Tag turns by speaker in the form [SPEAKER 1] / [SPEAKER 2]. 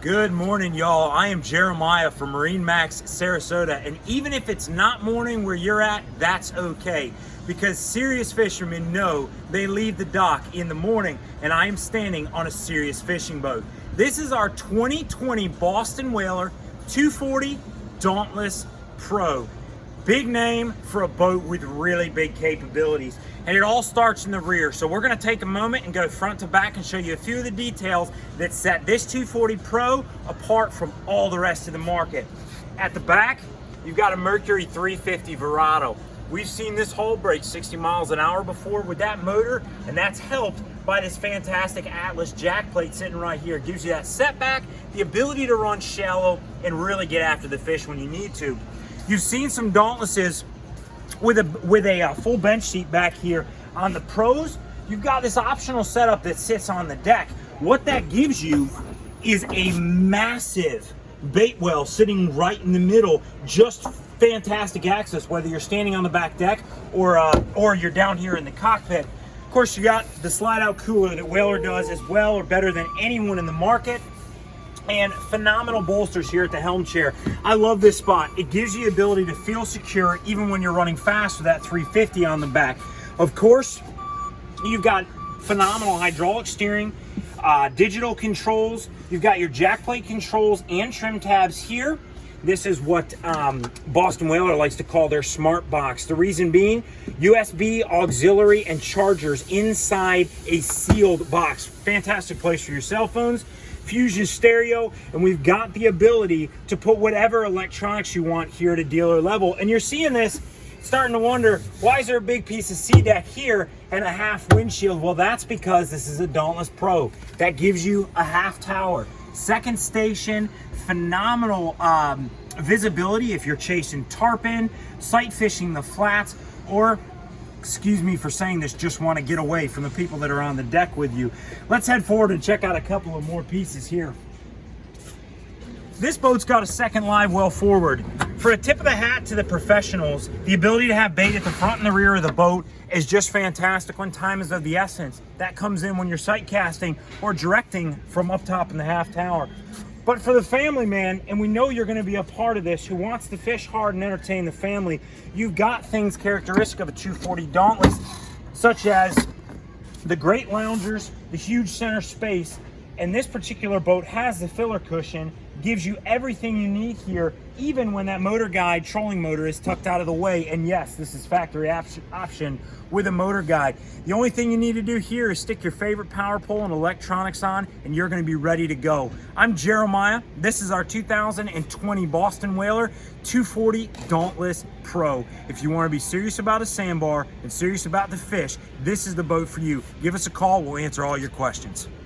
[SPEAKER 1] Good morning, y'all. I am Jeremiah from MarineMax Sarasota, and even if it's not morning where you're at, that's okay, because serious fishermen know they leave the dock in the morning, and I am standing on a serious fishing boat. This is our 2020 Boston Whaler 240 Dauntless Pro. Big name for a boat with really big capabilities. And it all starts in the rear. So we're gonna take a moment and go front to back and show you a few of the details that set this 240 Pro apart from all the rest of the market. At the back, you've got a Mercury 350 Verado. We've seen this hull break 60 miles an hour before with that motor, and that's helped by this fantastic Atlas jack plate sitting right here. It gives you that setback, the ability to run shallow, and really get after the fish when you need to. You've seen some Dauntlesses with a full bench seat back here. On the Pros, you've got this optional setup that sits on the deck. What that gives you is a massive bait well sitting right in the middle. Just fantastic access, whether you're standing on the back deck or you're down here in the cockpit. Of course, you got the slide out cooler that Whaler does as well, or better than anyone in the market. And phenomenal bolsters here at the helm chair. I love this spot. It gives you the ability to feel secure even when you're running fast with that 350 on the back. Of course, you've got phenomenal hydraulic steering, digital controls. You've got your jack plate controls and trim tabs here. This is what Boston Whaler likes to call their smart box. The reason being, USB, auxiliary, and chargers inside a sealed box. Fantastic place for your cell phones. Fusion stereo, and we've got the ability to put whatever electronics you want here at a dealer level. And you're seeing this, starting to wonder, why is there a big piece of sea deck here and a half windshield? Well, that's because this is a Dauntless Pro. That gives you a half tower. Second station, phenomenal visibility if you're chasing tarpon, sight fishing the flats, or, excuse me for saying this, just want to get away from the people that are on the deck with you. Let's head forward and check out a couple of more pieces here. This boat's got a second live well forward. For a tip of the hat to the professionals, the ability to have bait at the front and the rear of the boat is just fantastic when time is of the essence. That comes in when you're sight casting or directing from up top in the half tower. But for the family man, and we know you're going to be a part of this, who wants to fish hard and entertain the family, you've got things characteristic of a 240 Dauntless, such as the great loungers, the huge center space, and this particular boat has the filler cushion, gives you everything you need here, even when that motor guide trolling motor is tucked out of the way. And yes, this is factory option with a motor guide. The only thing you need to do here is stick your favorite power pole and electronics on, and you're going to be ready to go. I'm Jeremiah. This is our 2020 Boston Whaler 240 Dauntless Pro. If you want to be serious about a sandbar and serious about the fish, this is the boat for you. Give us a call. We'll answer all your questions.